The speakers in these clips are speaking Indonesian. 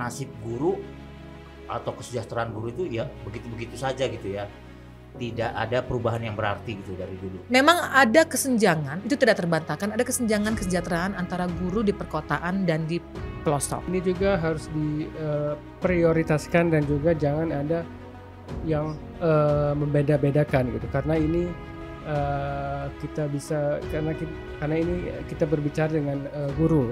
nasib guru atau kesejahteraan guru itu ya begitu-begitu saja gitu ya. Tidak ada perubahan yang berarti gitu dari dulu. Memang ada kesenjangan, itu tidak terbantahkan, ada kesenjangan kesejahteraan antara guru di perkotaan dan di pelosok. Ini juga harus diprioritaskan dan juga jangan ada yang membeda-bedakan gitu, karena ini karena ini kita berbicara dengan guru.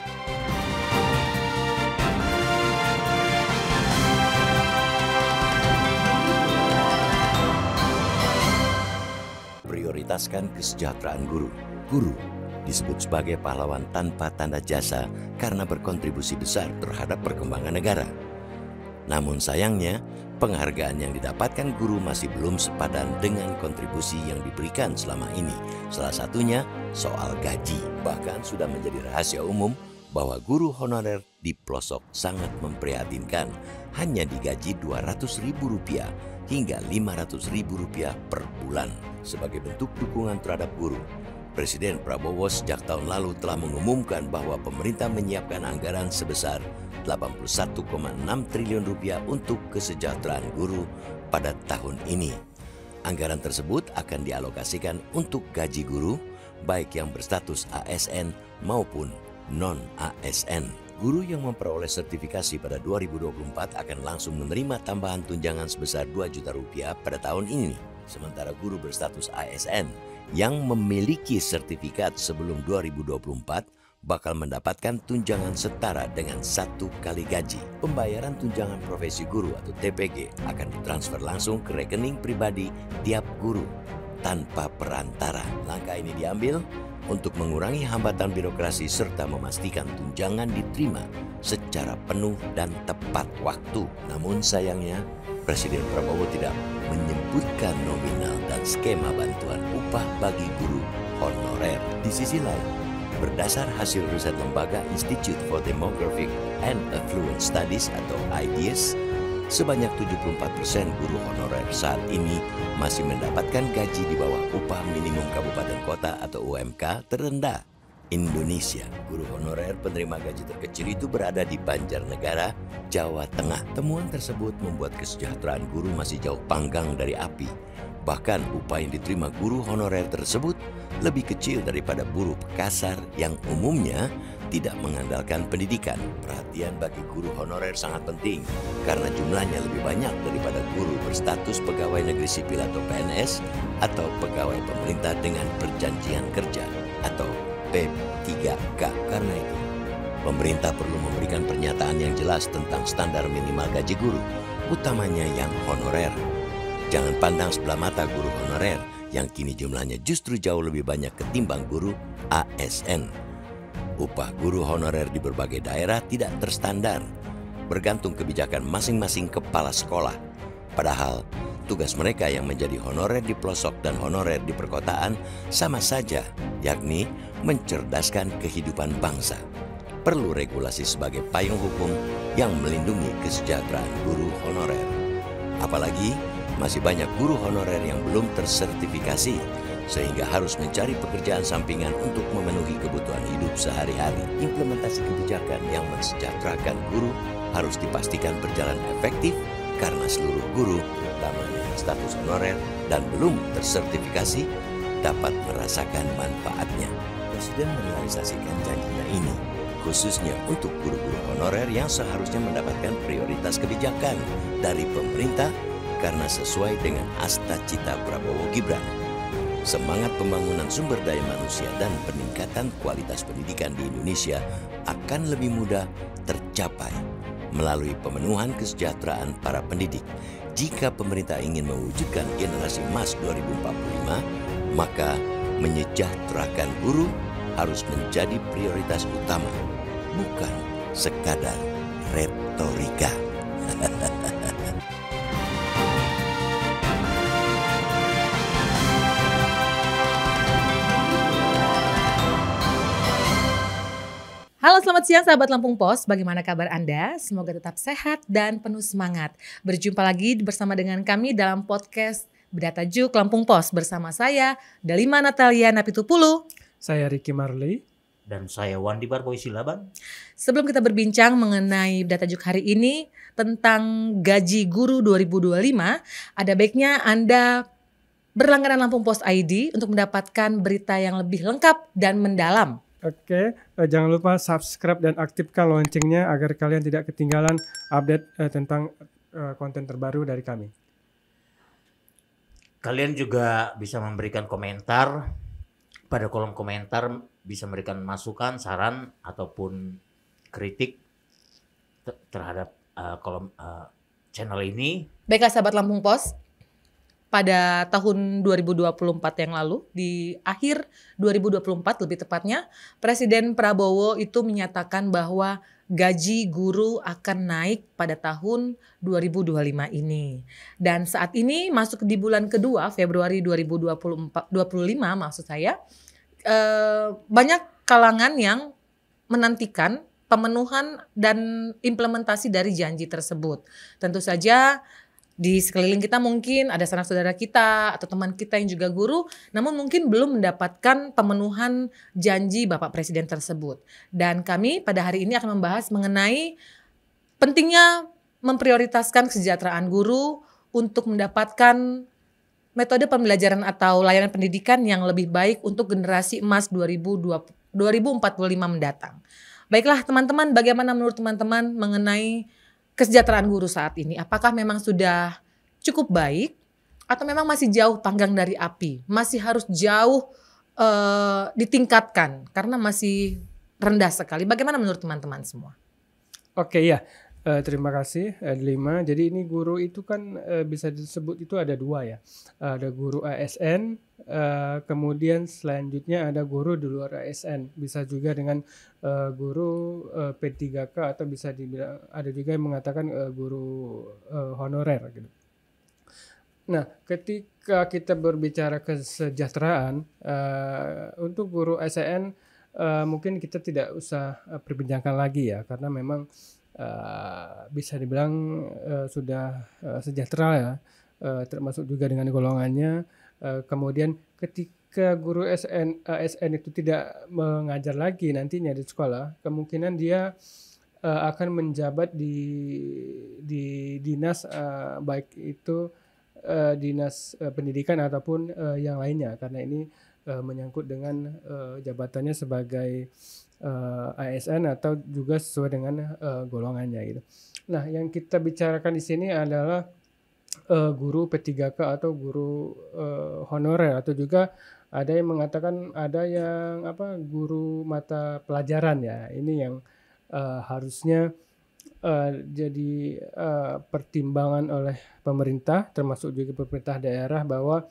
Prioritaskan kesejahteraan guru. Guru disebut sebagai pahlawan tanpa tanda jasa karena berkontribusi besar terhadap perkembangan negara. Namun sayangnya, penghargaan yang didapatkan guru masih belum sepadan dengan kontribusi yang diberikan selama ini. Salah satunya soal gaji. Bahkan sudah menjadi rahasia umum bahwa guru honorer di pelosok sangat memprihatinkan. Hanya digaji Rp200.000 hingga Rp500.000 per bulan. Sebagai bentuk dukungan terhadap guru, Presiden Prabowo sejak tahun lalu telah mengumumkan bahwa pemerintah menyiapkan anggaran sebesar Rp81,6 triliun untuk kesejahteraan guru pada tahun ini. Anggaran tersebut akan dialokasikan untuk gaji guru, baik yang berstatus ASN maupun non-ASN. Guru yang memperoleh sertifikasi pada 2024 akan langsung menerima tambahan tunjangan sebesar Rp2 juta pada tahun ini. Sementara guru berstatus ASN yang memiliki sertifikat sebelum 2024 bakal mendapatkan tunjangan setara dengan 1 kali gaji. Pembayaran tunjangan profesi guru atau TPG akan ditransfer langsung ke rekening pribadi tiap guru tanpa perantara. Langkah ini diambil untuk mengurangi hambatan birokrasi serta memastikan tunjangan diterima secara penuh dan tepat waktu. Namun sayangnya, Presiden Prabowo tidak menyebutkan nominal dan skema bantuan upah bagi guru honorer. Di sisi lain, berdasar hasil riset lembaga Institute for Demographic and Affluent Studies atau IDS, sebanyak 74% guru honorer saat ini masih mendapatkan gaji di bawah upah minimum kabupaten kota atau UMK terendah Indonesia. Guru honorer penerima gaji terkecil itu berada di Banjarnegara, Jawa Tengah. Temuan tersebut membuat kesejahteraan guru masih jauh panggang dari api. Bahkan upah yang diterima guru honorer tersebut lebih kecil daripada buruh kasar yang umumnya tidak mengandalkan pendidikan. Perhatian bagi guru honorer sangat penting karena jumlahnya lebih banyak daripada guru berstatus pegawai negeri sipil atau PNS atau pegawai pemerintah dengan perjanjian kerja atau P3K. Karena itu, pemerintah perlu memberikan pernyataan yang jelas tentang standar minimal gaji guru, utamanya yang honorer. Jangan pandang sebelah mata guru honorer yang kini jumlahnya justru jauh lebih banyak ketimbang guru ASN. Upah guru honorer di berbagai daerah tidak terstandar, bergantung kebijakan masing-masing kepala sekolah. Padahal, tugas mereka yang menjadi honorer di pelosok dan honorer di perkotaan sama saja, yakni mencerdaskan kehidupan bangsa. Perlu regulasi sebagai payung hukum yang melindungi kesejahteraan guru honorer. Apalagi, masih banyak guru honorer yang belum tersertifikasi, sehingga harus mencari pekerjaan sampingan untuk memenuhi kebutuhan hidup sehari-hari. Implementasi kebijakan yang mensejahterakan guru harus dipastikan berjalan efektif karena seluruh guru, terutama yang status honorer dan belum tersertifikasi, dapat merasakan manfaatnya. Presiden merealisasikan janjinya ini, khususnya untuk guru-guru honorer yang seharusnya mendapatkan prioritas kebijakan dari pemerintah karena sesuai dengan asta cita Prabowo Gibran. Semangat pembangunan sumber daya manusia dan peningkatan kualitas pendidikan di Indonesia akan lebih mudah tercapai melalui pemenuhan kesejahteraan para pendidik. Jika pemerintah ingin mewujudkan generasi emas 2045, maka menyejahterakan guru harus menjadi prioritas utama, bukan sekadar retorika. Halo, selamat siang sahabat Lampung Pos. Bagaimana kabar Anda? Semoga tetap sehat dan penuh semangat. Berjumpa lagi bersama dengan kami dalam podcast Beda Tajuk Lampung Pos bersama saya Dalima Natalia Napitupulu. Saya Ricky Marley. Dan saya Wandi Barboy Silaban. Sebelum kita berbincang mengenai Data Juk hari ini tentang gaji guru 2025, ada baiknya Anda berlangganan Lampung Post ID untuk mendapatkan berita yang lebih lengkap dan mendalam. Oke, jangan lupa subscribe dan aktifkan loncengnya agar kalian tidak ketinggalan update tentang konten terbaru dari kami. Kalian juga bisa memberikan komentar pada kolom komentar, bisa memberikan masukan, saran ataupun kritik terhadap kolom channel ini. Baiklah sahabat Lampung Pos, pada tahun 2024 yang lalu, di akhir 2024 lebih tepatnya, Presiden Prabowo itu menyatakan bahwa gaji guru akan naik pada tahun 2025 ini. Dan saat ini masuk di bulan kedua, Februari 2025 maksud saya, banyak kalangan yang menantikan pemenuhan dan implementasi dari janji tersebut. Tentu saja di sekeliling kita mungkin ada sanak saudara kita atau teman kita yang juga guru, namun mungkin belum mendapatkan pemenuhan janji Bapak Presiden tersebut. Dan kami pada hari ini akan membahas mengenai pentingnya memprioritaskan kesejahteraan guru untuk mendapatkan metode pembelajaran atau layanan pendidikan yang lebih baik untuk generasi emas 2045 mendatang. Baiklah teman-teman, bagaimana menurut teman-teman mengenai kesejahteraan guru saat ini? Apakah memang sudah cukup baik atau memang masih jauh panggang dari api? Masih harus jauh ditingkatkan karena masih rendah sekali. Bagaimana menurut teman-teman semua? Oke ya, terima kasih Delima. Jadi ini guru itu kan bisa disebut itu ada dua ya. Ada guru ASN, kemudian selanjutnya ada guru di luar ASN. Bisa juga dengan guru P3K atau bisa dibilang ada juga yang mengatakan guru honorer gitu. Nah, ketika kita berbicara kesejahteraan untuk guru ASN mungkin kita tidak usah perbincangkan lagi ya, karena memang bisa dibilang sudah sejahtera ya, termasuk juga dengan golongannya. Kemudian ketika guru ASN itu tidak mengajar lagi nantinya di sekolah, kemungkinan dia akan menjabat di dinas, baik itu dinas pendidikan ataupun yang lainnya, karena ini menyangkut dengan jabatannya sebagai ASN atau juga sesuai dengan golongannya gitu. Nah, yang kita bicarakan di sini adalah guru P3K atau guru honorer, atau juga ada yang mengatakan ada yang guru mata pelajaran ya. Ini yang harusnya jadi pertimbangan oleh pemerintah, termasuk juga pemerintah daerah, bahwa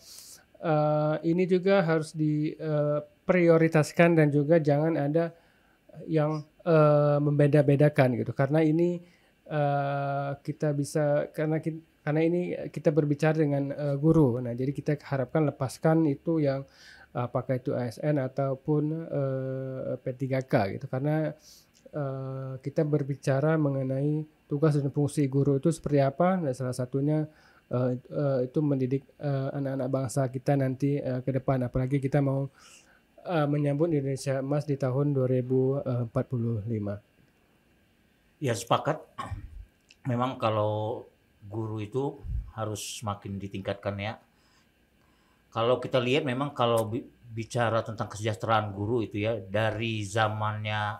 ini juga harus diprioritaskan dan juga jangan ada yang membeda-bedakan gitu, karena ini kita bisa karena ini kita berbicara dengan guru. Nah, jadi kita harapkan lepaskan itu yang apakah itu ASN ataupun P3K gitu, karena kita berbicara mengenai tugas dan fungsi guru itu seperti apa. Dan salah satunya itu mendidik anak-anak bangsa kita nanti ke depan, apalagi kita mau menyambut Indonesia Emas di tahun 2045. Ya, sepakat. Memang kalau guru itu harus semakin ditingkatkan ya. Kalau kita lihat memang kalau bicara tentang kesejahteraan guru itu ya, dari zamannya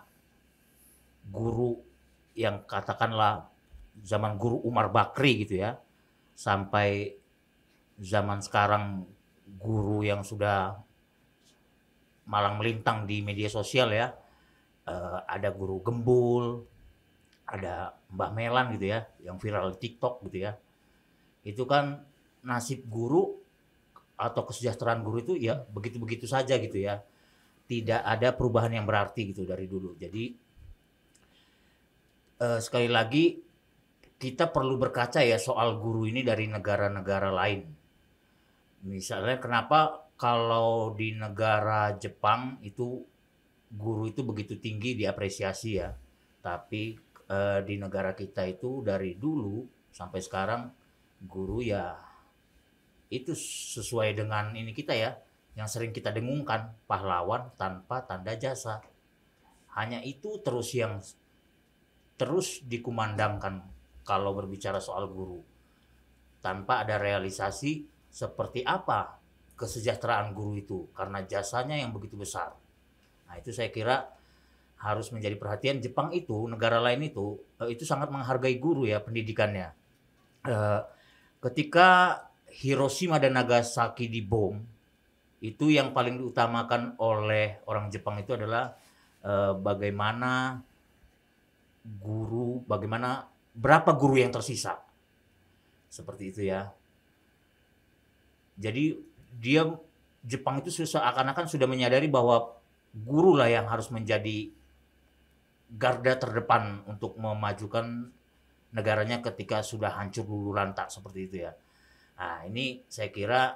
guru yang katakanlah zaman guru Umar Bakri gitu ya, sampai zaman sekarang guru yang sudah malang melintang di media sosial ya, ada guru Gembul, ada Mbah Melan gitu ya, yang viral di TikTok gitu ya. Itu kan nasib guru atau kesejahteraan guru itu ya begitu-begitu saja gitu ya. Tidak ada perubahan yang berarti gitu dari dulu. Jadi sekali lagi kita perlu berkaca ya soal guru ini dari negara-negara lain. Misalnya kenapa kalau di negara Jepang itu guru itu begitu tinggi diapresiasi ya. Tapi di negara kita itu dari dulu sampai sekarang guru ya itu sesuai dengan ini kita ya, yang sering kita dengungkan, pahlawan tanpa tanda jasa. Hanya itu terus yang terus dikumandangkan kalau berbicara soal guru. Tanpa ada realisasi seperti apa kesejahteraan guru itu karena jasanya yang begitu besar. Nah, itu saya kira harus menjadi perhatian. Jepang itu, negara lain itu sangat menghargai guru ya, pendidikannya. Ketika Hiroshima dan Nagasaki dibom, itu yang paling diutamakan oleh orang Jepang itu adalah bagaimana berapa guru yang tersisa. Seperti itu ya. Jadi Jepang itu seakan-akan sudah menyadari bahwa guru lah yang harus menjadi garda terdepan untuk memajukan negaranya ketika sudah hancur luluh lantak seperti itu ya. Nah, ini saya kira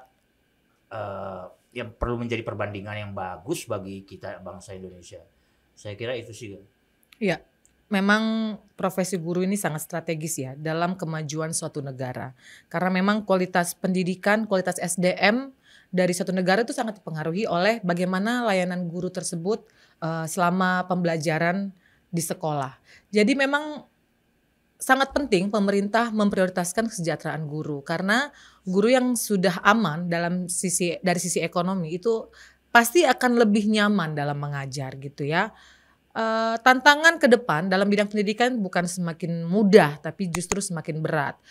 yang perlu menjadi perbandingan yang bagus bagi kita bangsa Indonesia. Saya kira itu sih. Iya. Memang profesi guru ini sangat strategis ya dalam kemajuan suatu negara. Karena memang kualitas pendidikan, kualitas SDM dari suatu negara itu sangat dipengaruhi oleh bagaimana layanan guru tersebut selama pembelajaran di sekolah. Jadi memang sangat penting pemerintah memprioritaskan kesejahteraan guru. Karena guru yang sudah aman dari sisi ekonomi itu pasti akan lebih nyaman dalam mengajar gitu ya. Tantangan ke depan dalam bidang pendidikan bukan semakin mudah tapi justru semakin berat.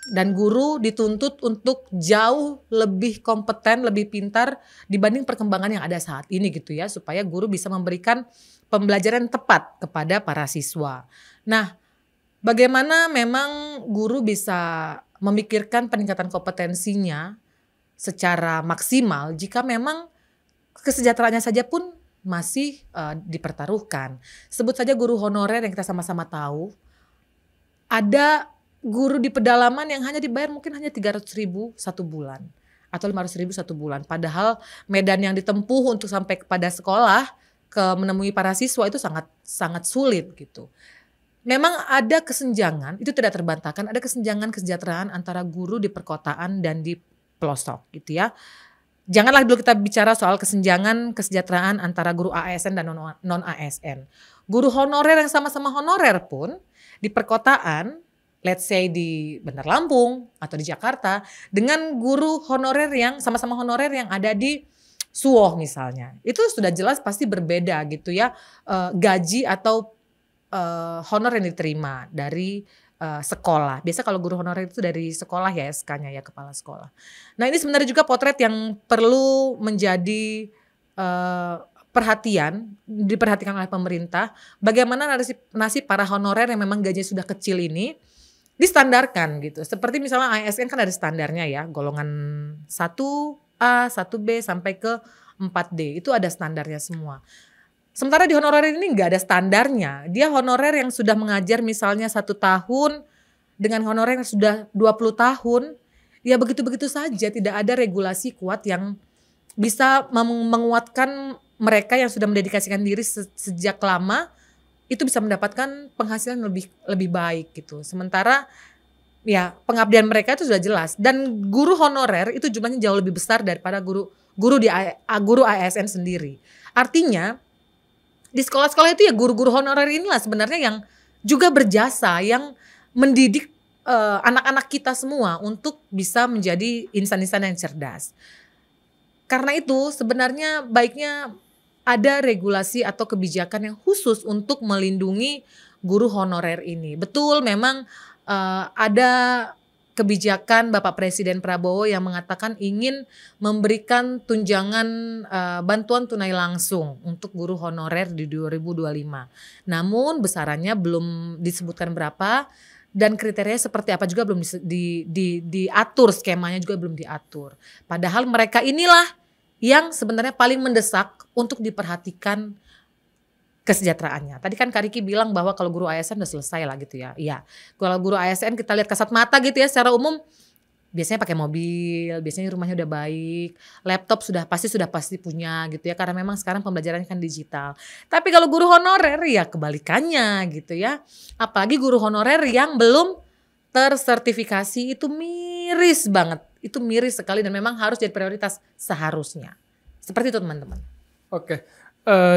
Dan guru dituntut untuk jauh lebih kompeten, lebih pintar dibanding perkembangan yang ada saat ini gitu ya, supaya guru bisa memberikan pembelajaran tepat kepada para siswa. Nah, bagaimana memang guru bisa memikirkan peningkatan kompetensinya secara maksimal jika memang kesejahteraannya saja pun masih dipertaruhkan. Sebut saja guru honorer yang kita sama-sama tahu. Ada guru di pedalaman yang hanya dibayar mungkin hanya 300.000 satu bulan atau 500.000 satu bulan. Padahal medan yang ditempuh untuk sampai kepada sekolah menemui para siswa itu sangat sulit gitu. Memang ada kesenjangan, itu tidak terbantahkan, ada kesenjangan kesejahteraan antara guru di perkotaan dan di pelosok gitu ya. Janganlah dulu kita bicara soal kesenjangan kesejahteraan antara guru ASN dan non-ASN. Guru honorer yang sama-sama honorer pun di perkotaan, let's say di Bandar Lampung atau di Jakarta, dengan guru honorer yang sama-sama honorer yang ada di Suwoh misalnya. Itu sudah jelas pasti berbeda gitu ya, gaji atau honor yang diterima dari sekolah. Biasa kalau guru honorer itu dari sekolah ya, SK-nya ya, kepala sekolah. Nah, ini sebenarnya juga potret yang perlu menjadi diperhatikan oleh pemerintah. Bagaimana nasib para honorer yang memang gajinya sudah kecil ini distandarkan gitu. Seperti misalnya ASN kan ada standarnya ya, golongan 1A, 1B sampai ke 4D. Itu ada standarnya semua. Sementara di honorer ini nggak ada standarnya. Dia honorer yang sudah mengajar misalnya 1 tahun dengan honorer yang sudah 20 tahun. Ya begitu-begitu saja, tidak ada regulasi kuat yang bisa menguatkan mereka yang sudah mendedikasikan diri sejak lama itu bisa mendapatkan penghasilan lebih baik gitu. Sementara ya pengabdian mereka itu sudah jelas, dan guru honorer itu jumlahnya jauh lebih besar daripada guru ASN sendiri. Artinya di sekolah-sekolah itu ya guru-guru honorer inilah sebenarnya yang juga berjasa, yang mendidik anak-anak kita semua untuk bisa menjadi insan-insan yang cerdas. Karena itu sebenarnya baiknya ada regulasi atau kebijakan yang khusus untuk melindungi guru honorer ini. Betul, memang ada kebijakan Bapak Presiden Prabowo yang mengatakan ingin memberikan tunjangan bantuan tunai langsung untuk guru honorer di 2025. Namun besarannya belum disebutkan berapa dan kriterianya seperti apa juga belum diatur, skemanya juga belum diatur. Padahal mereka inilah yang sebenarnya paling mendesak untuk diperhatikan kesejahteraannya. Tadi kan Kak Riki bilang bahwa kalau guru ASN udah selesai lah gitu ya. Iya. Kalau guru ASN kita lihat kasat mata gitu ya, secara umum biasanya pakai mobil, biasanya rumahnya udah baik, laptop sudah pasti punya gitu ya, karena memang sekarang pembelajarannya kan digital. Tapi kalau guru honorer ya kebalikannya gitu ya. Apalagi guru honorer yang belum tersertifikasi itu miris banget. Itu miris sekali dan memang harus jadi prioritas seharusnya. Seperti itu teman-teman. Oke.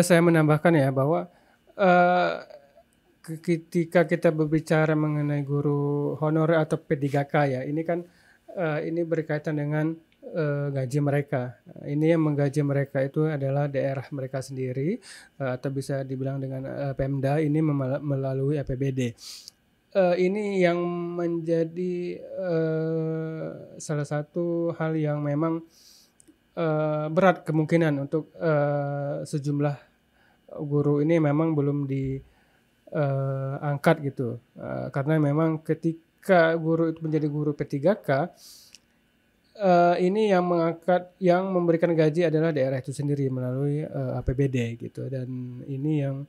Saya menambahkan ya bahwa eh, ketika kita berbicara mengenai guru honorer atau P3K ya, ini kan ini berkaitan dengan gaji mereka. Ini yang menggaji mereka itu adalah daerah mereka sendiri, atau bisa dibilang dengan Pemda ini melalui APBD. Ini yang menjadi salah satu hal yang memang berat kemungkinan untuk sejumlah guru ini memang belum diangkat gitu, karena memang ketika guru itu menjadi guru P3K, ini yang memberikan gaji adalah daerah itu sendiri melalui APBD gitu, dan ini yang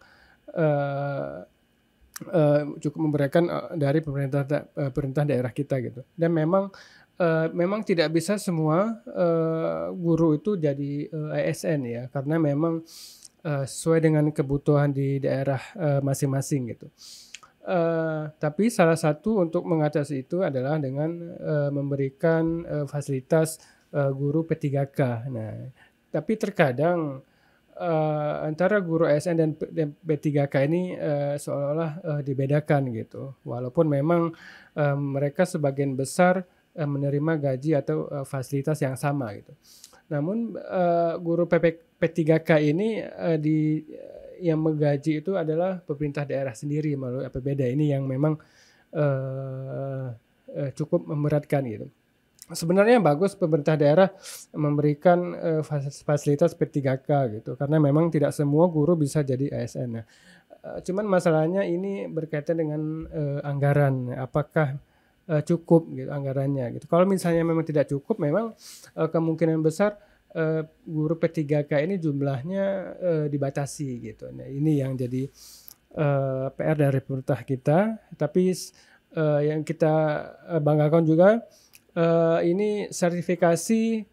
cukup memberikan dari pemerintah daerah kita gitu. Dan memang tidak bisa semua guru itu jadi ASN ya, karena memang sesuai dengan kebutuhan di daerah masing-masing gitu. Tapi salah satu untuk mengatasi itu adalah dengan memberikan fasilitas guru P3K. Nah, tapi terkadang antara guru ASN dan P3K ini seolah-olah dibedakan gitu. Walaupun memang mereka sebagian besar menerima gaji atau fasilitas yang sama gitu. Namun guru P3K ini yang menggaji itu adalah pemerintah daerah sendiri melalui APBD. Ini yang memang cukup memberatkan gitu. Sebenarnya bagus pemerintah daerah memberikan fasilitas P3K gitu, karena memang tidak semua guru bisa jadi ASN. Cuman masalahnya ini berkaitan dengan anggaran, apakah cukup gitu anggarannya gitu. Kalau misalnya memang tidak cukup, memang kemungkinan besar guru P3K ini jumlahnya dibatasi gitu. Nah, ini yang jadi PR dari pemerintah kita. Tapi yang kita banggakan juga, ini sertifikasi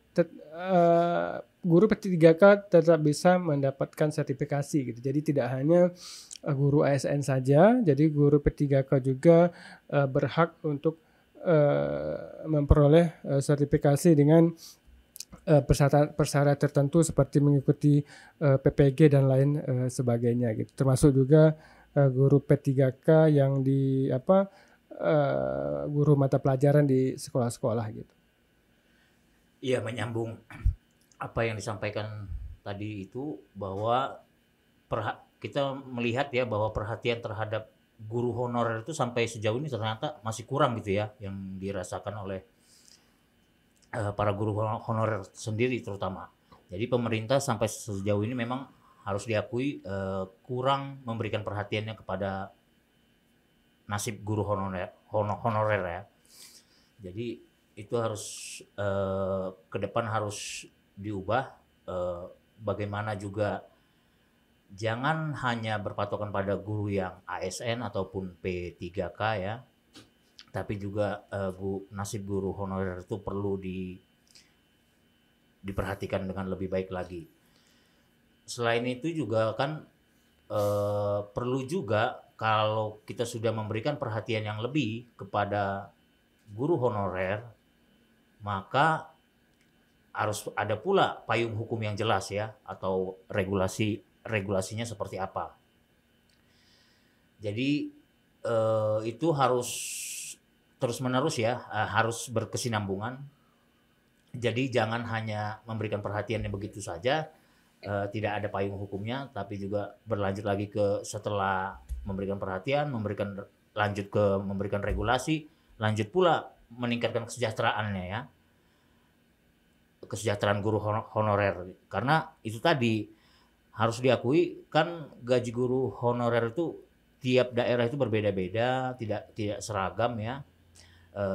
guru P3K tetap bisa mendapatkan sertifikasi gitu. Jadi tidak hanya guru ASN saja, jadi guru P3K juga berhak untuk memperoleh sertifikasi dengan persyarat tertentu seperti mengikuti PPG dan lain sebagainya gitu. Termasuk juga guru P3K yang guru mata pelajaran di sekolah-sekolah gitu. Iya, menyambung apa yang disampaikan tadi itu, bahwa kita melihat ya bahwa perhatian terhadap guru honorer itu sampai sejauh ini ternyata masih kurang gitu ya, yang dirasakan oleh para guru honorer sendiri terutama. Jadi pemerintah sampai sejauh ini memang harus diakui kurang memberikan perhatiannya kepada nasib guru honorer ya. Jadi itu harus ke depan harus diubah, bagaimana juga jangan hanya berpatokan pada guru yang ASN ataupun P3K ya, tapi juga nasib guru honorer itu perlu diperhatikan dengan lebih baik lagi. Selain itu juga kan perlu juga, kalau kita sudah memberikan perhatian yang lebih kepada guru honorer, maka harus ada pula payung hukum yang jelas ya, atau regulasinya seperti apa. Jadi itu harus terus-menerus ya, harus berkesinambungan. Jadi jangan hanya memberikan perhatiannya begitu saja, tidak ada payung hukumnya, tapi juga berlanjut lagi ke setelah memberikan perhatian, lanjut ke memberikan regulasi, lanjut pula meningkatkan kesejahteraannya ya, kesejahteraan guru honorer. Karena itu tadi harus diakui kan, gaji guru honorer itu tiap daerah itu berbeda-beda, tidak seragam ya,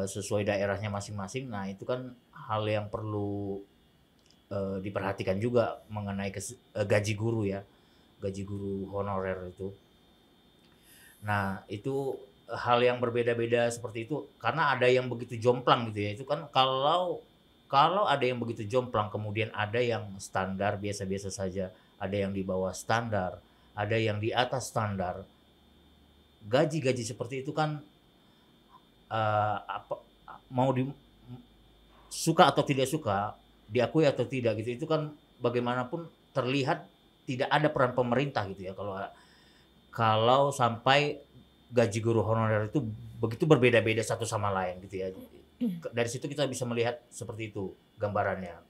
sesuai daerahnya masing-masing. Nah itu kan hal yang perlu diperhatikan juga mengenai gaji guru ya, gaji guru honorer itu. Nah itu hal yang berbeda-beda seperti itu, karena ada yang begitu jomplang gitu ya. Itu kan kalau ada yang begitu jomplang, kemudian ada yang standar biasa-biasa saja, ada yang di bawah standar, ada yang di atas standar. Gaji-gaji seperti itu kan suka atau tidak suka, diakui atau tidak gitu, itu kan bagaimanapun terlihat tidak ada peran pemerintah gitu ya. kalau sampai gaji guru honorer itu begitu berbeda-beda satu sama lain gitu ya. Dari situ kita bisa melihat seperti itu gambarannya.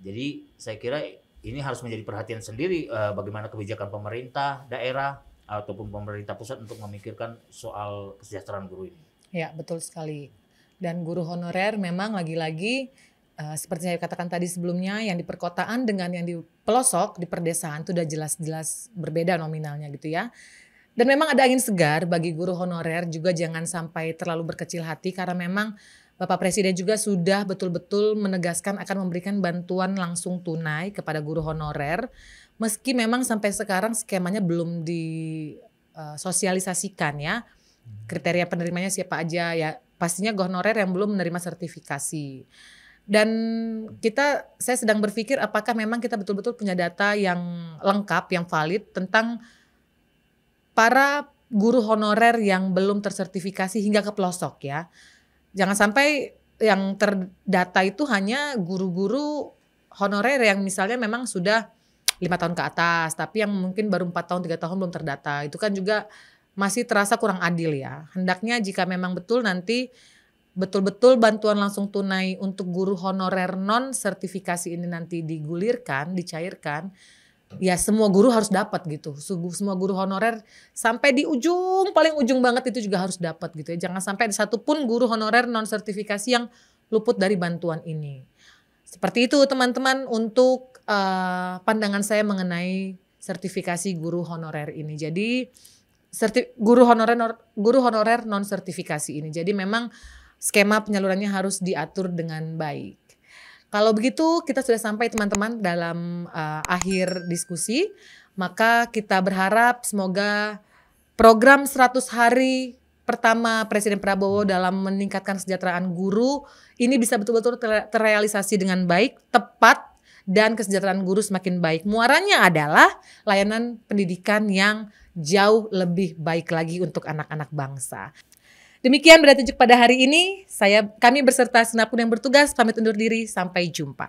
Jadi saya kira ini harus menjadi perhatian sendiri bagaimana kebijakan pemerintah daerah ataupun pemerintah pusat untuk memikirkan soal kesejahteraan guru ini. Ya, betul sekali. Dan guru honorer memang lagi-lagi seperti saya katakan tadi sebelumnya, yang di perkotaan dengan yang di pelosok, di perdesaan itu udah jelas-jelas berbeda nominalnya gitu ya. Dan memang ada angin segar bagi guru honorer juga, jangan sampai terlalu berkecil hati karena memang Bapak Presiden juga sudah betul-betul menegaskan akan memberikan bantuan langsung tunai kepada guru honorer. Meski memang sampai sekarang skemanya belum disosialisasikan ya. Kriteria penerimanya siapa aja ya, pastinya guru honorer yang belum menerima sertifikasi. Dan saya sedang berpikir apakah memang kita betul-betul punya data yang lengkap, yang valid tentang para guru honorer yang belum tersertifikasi hingga ke pelosok ya. Jangan sampai yang terdata itu hanya guru-guru honorer yang misalnya memang sudah 5 tahun ke atas, tapi yang mungkin baru 4 tahun, 3 tahun belum terdata. Itu kan juga masih terasa kurang adil ya. Hendaknya jika memang betul nanti betul-betul bantuan langsung tunai untuk guru honorer non sertifikasi ini nanti digulirkan, dicairkan, ya semua guru harus dapat gitu. Semua guru honorer sampai di ujung, paling ujung banget itu juga harus dapat gitu ya. Jangan sampai ada satupun guru honorer non sertifikasi yang luput dari bantuan ini. Seperti itu teman-teman untuk pandangan saya mengenai sertifikasi guru honorer ini. Jadi guru honorer non sertifikasi ini. Jadi memang skema penyalurannya harus diatur dengan baik. Kalau begitu kita sudah sampai teman-teman dalam akhir diskusi. Maka kita berharap semoga program 100 hari pertama Presiden Prabowo dalam meningkatkan kesejahteraan guru ini bisa betul-betul terrealisasi dengan baik, tepat, dan kesejahteraan guru semakin baik. Muaranya adalah layanan pendidikan yang jauh lebih baik lagi untuk anak-anak bangsa. Demikian berita pada hari ini. Kami berserta segenap yang bertugas pamit undur diri. Sampai jumpa.